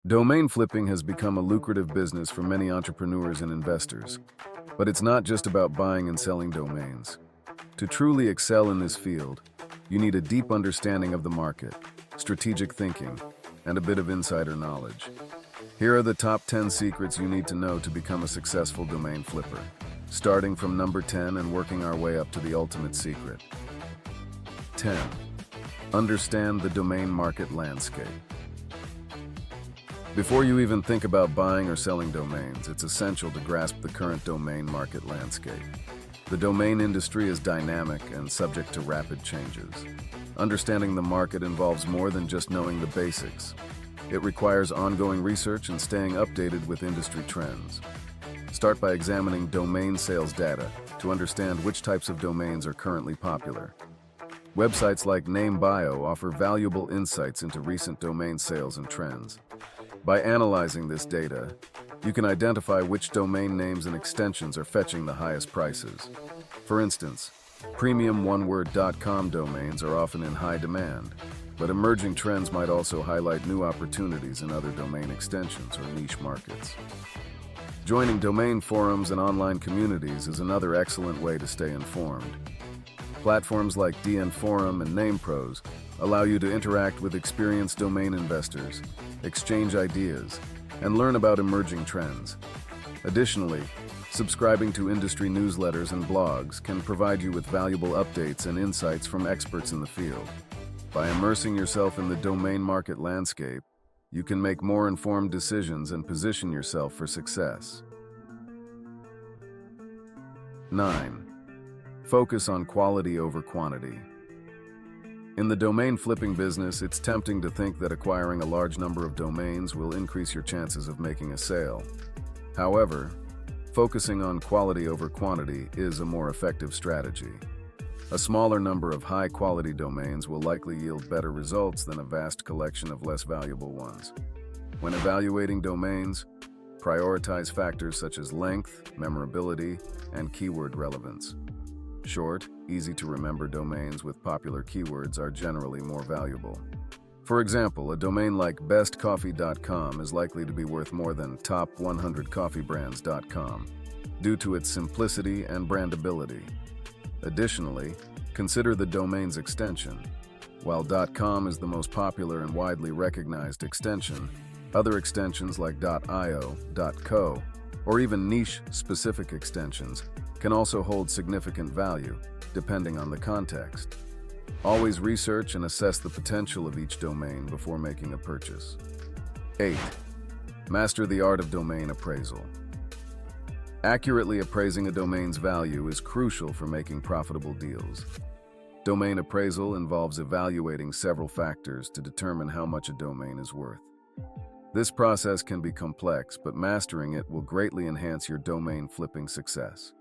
Domain flipping has become a lucrative business for many entrepreneurs and investors. But it's not just about buying and selling domains. To truly excel in this field, you need a deep understanding of the market, strategic thinking, and a bit of insider knowledge. Here are the top 10 secrets you need to know to become a successful domain flipper, starting from number 10 and working our way up to the ultimate secret. 10. Understand the domain market landscape. Before you even think about buying or selling domains, it's essential to grasp the current domain market landscape. The domain industry is dynamic and subject to rapid changes. Understanding the market involves more than just knowing the basics. It requires ongoing research and staying updated with industry trends. Start by examining domain sales data to understand which types of domains are currently popular. Websites like NameBio offer valuable insights into recent domain sales and trends. By analyzing this data, you can identify which domain names and extensions are fetching the highest prices. For instance, premium one-word.com domains are often in high demand, but emerging trends might also highlight new opportunities in other domain extensions or niche markets. Joining domain forums and online communities is another excellent way to stay informed. Platforms like DN Forum and NamePros allow you to interact with experienced domain investors, exchange ideas, and learn about emerging trends. Additionally, subscribing to industry newsletters and blogs can provide you with valuable updates and insights from experts in the field. By immersing yourself in the domain market landscape, you can make more informed decisions and position yourself for success. 9. Focus on quality over quantity. In the domain flipping business, it's tempting to think that acquiring a large number of domains will increase your chances of making a sale. However, focusing on quality over quantity is a more effective strategy. A smaller number of high-quality domains will likely yield better results than a vast collection of less valuable ones. When evaluating domains, prioritize factors such as length, memorability, and keyword relevance. Short, easy-to-remember domains with popular keywords are generally more valuable. For example, a domain like bestcoffee.com is likely to be worth more than top100coffeebrands.com due to its simplicity and brandability. Additionally, consider the domain's extension. While .com is the most popular and widely recognized extension, other extensions like .io, .co, or even niche-specific extensions can also hold significant value, depending on the context. Always research and assess the potential of each domain before making a purchase. 8. Master the art of domain appraisal. Accurately appraising a domain's value is crucial for making profitable deals. Domain appraisal involves evaluating several factors to determine how much a domain is worth. This process can be complex, but mastering it will greatly enhance your domain flipping success.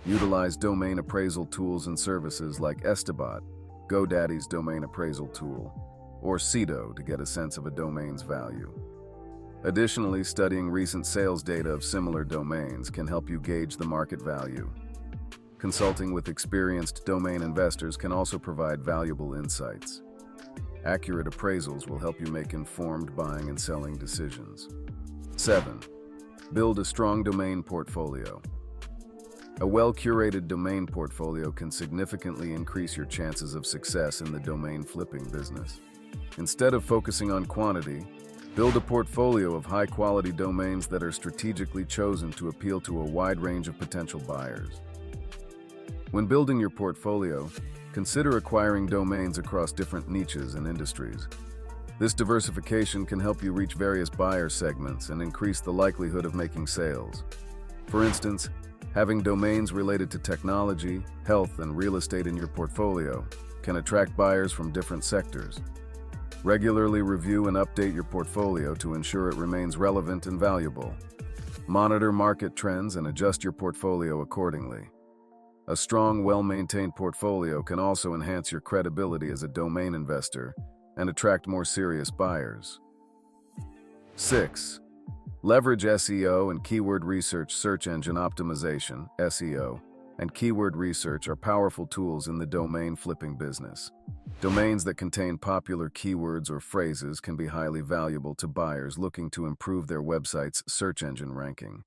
Utilize domain appraisal tools and services like Estibot, GoDaddy's domain appraisal tool, or Cedo to get a sense of a domain's value. Additionally, studying recent sales data of similar domains can help you gauge the market value. Consulting with experienced domain investors can also provide valuable insights. Accurate appraisals will help you make informed buying and selling decisions. 7. Build a strong domain portfolio. A well-curated domain portfolio can significantly increase your chances of success in the domain flipping business. Instead of focusing on quantity, build a portfolio of high-quality domains that are strategically chosen to appeal to a wide range of potential buyers. When building your portfolio, consider acquiring domains across different niches and industries. This diversification can help you reach various buyer segments and increase the likelihood of making sales. For instance, having domains related to technology, health, and real estate in your portfolio can attract buyers from different sectors. Regularly review and update your portfolio to ensure it remains relevant and valuable. Monitor market trends and adjust your portfolio accordingly. A strong, well-maintained portfolio can also enhance your credibility as a domain investor and attract more serious buyers. 6. Leverage SEO and keyword research search engine optimization, SEO, and keyword research are powerful tools in the domain flipping business. Domains that contain popular keywords or phrases can be highly valuable to buyers looking to improve their website's search engine ranking.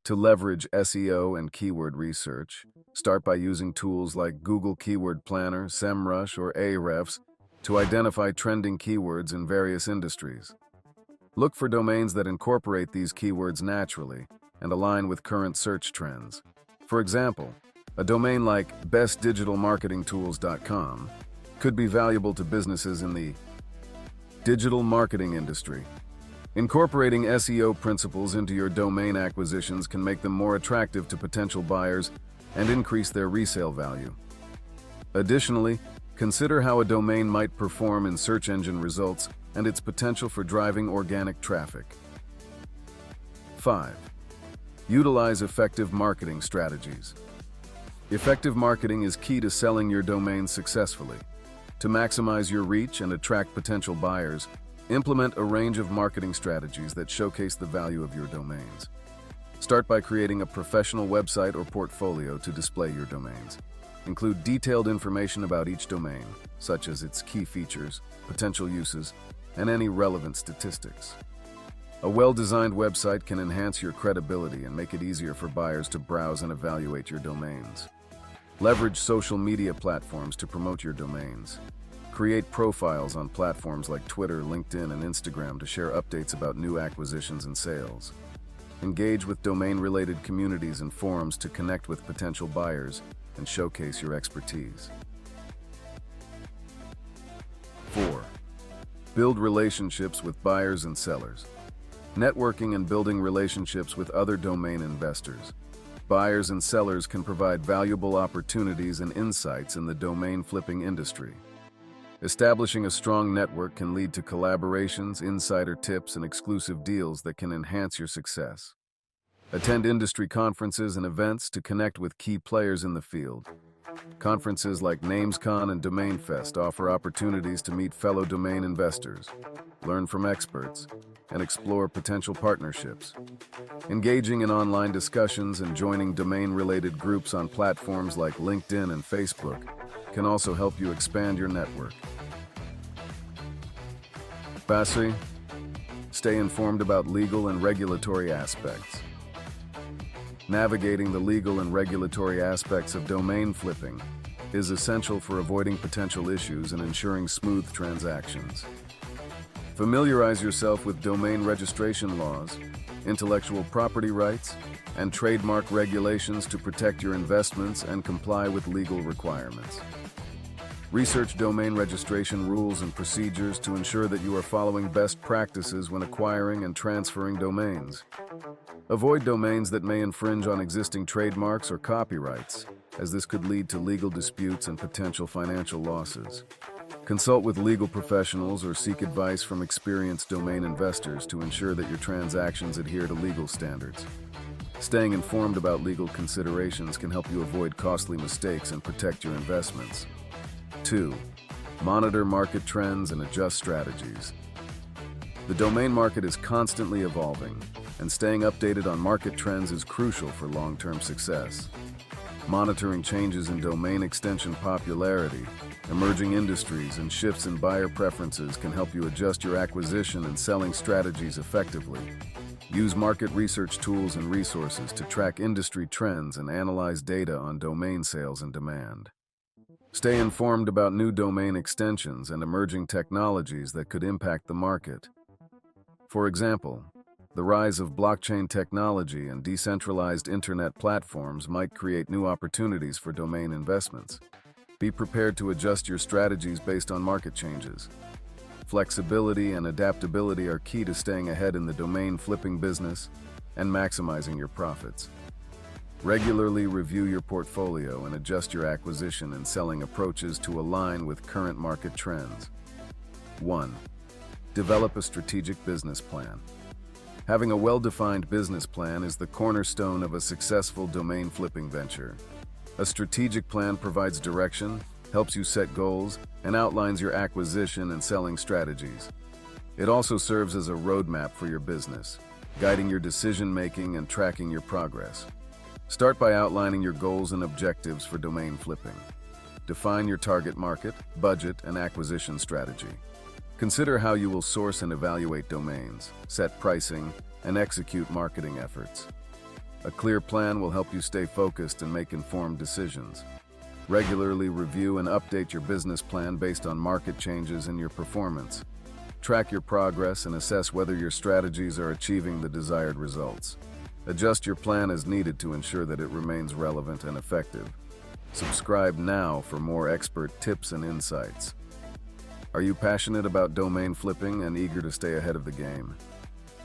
To leverage SEO and keyword research, start by using tools like Google Keyword Planner, SEMrush, or Ahrefs to identify trending keywords in various industries. Look for domains that incorporate these keywords naturally and align with current search trends. For example, a domain like bestdigitalmarketingtools.com could be valuable to businesses in the digital marketing industry. Incorporating SEO principles into your domain acquisitions can make them more attractive to potential buyers and increase their resale value. Additionally, consider how a domain might perform in search engine results and its potential for driving organic traffic. 5. Utilize effective marketing strategies. Effective marketing is key to selling your domain successfully. To maximize your reach and attract potential buyers, implement a range of marketing strategies that showcase the value of your domains. Start by creating a professional website or portfolio to display your domains. Include detailed information about each domain, such as its key features, potential uses, and any relevant statistics. A well-designed website can enhance your credibility and make it easier for buyers to browse and evaluate your domains. Leverage social media platforms to promote your domains. Create profiles on platforms like Twitter, LinkedIn, and Instagram to share updates about new acquisitions and sales. Engage with domain-related communities and forums to connect with potential buyers and showcase your expertise. 4. Build relationships with buyers and sellers. Networking and building relationships with other domain investors, buyers and sellers can provide valuable opportunities and insights in the domain flipping industry. Establishing a strong network can lead to collaborations, insider tips, and exclusive deals that can enhance your success. Attend industry conferences and events to connect with key players in the field. Conferences like NamesCon and DomainFest offer opportunities to meet fellow domain investors, learn from experts, and explore potential partnerships. Engaging in online discussions and joining domain-related groups on platforms like LinkedIn and Facebook can also help you expand your network. Lastly, stay informed about legal and regulatory aspects. Navigating the legal and regulatory aspects of domain flipping is essential for avoiding potential issues and ensuring smooth transactions. Familiarize yourself with domain registration laws, intellectual property rights, and trademark regulations to protect your investments and comply with legal requirements. Research domain registration rules and procedures to ensure that you are following best practices when acquiring and transferring domains. Avoid domains that may infringe on existing trademarks or copyrights, as this could lead to legal disputes and potential financial losses. Consult with legal professionals or seek advice from experienced domain investors to ensure that your transactions adhere to legal standards. Staying informed about legal considerations can help you avoid costly mistakes and protect your investments. 2. Monitor market trends and adjust strategies. The domain market is constantly evolving, and staying updated on market trends is crucial for long-term success. Monitoring changes in domain extension popularity, emerging industries, and shifts in buyer preferences can help you adjust your acquisition and selling strategies effectively. Use market research tools and resources to track industry trends and analyze data on domain sales and demand. Stay informed about new domain extensions and emerging technologies that could impact the market. For example, the rise of blockchain technology and decentralized internet platforms might create new opportunities for domain investments. Be prepared to adjust your strategies based on market changes. Flexibility and adaptability are key to staying ahead in the domain flipping business and maximizing your profits. Regularly review your portfolio and adjust your acquisition and selling approaches to align with current market trends. 1. Develop a strategic business plan. Having a well-defined business plan is the cornerstone of a successful domain flipping venture. A strategic plan provides direction, helps you set goals, and outlines your acquisition and selling strategies. It also serves as a roadmap for your business, guiding your decision-making and tracking your progress. Start by outlining your goals and objectives for domain flipping. Define your target market, budget, and acquisition strategy. Consider how you will source and evaluate domains, set pricing, and execute marketing efforts. A clear plan will help you stay focused and make informed decisions. Regularly review and update your business plan based on market changes and your performance. Track your progress and assess whether your strategies are achieving the desired results. Adjust your plan as needed to ensure that it remains relevant and effective. Subscribe now for more expert tips and insights. Are you passionate about domain flipping and eager to stay ahead of the game?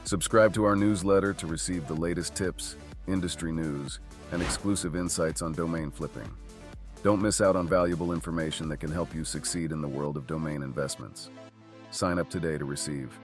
Subscribe to our newsletter to receive the latest tips, industry news, and exclusive insights on domain flipping. Don't miss out on valuable information that can help you succeed in the world of domain investments. Sign up today to receive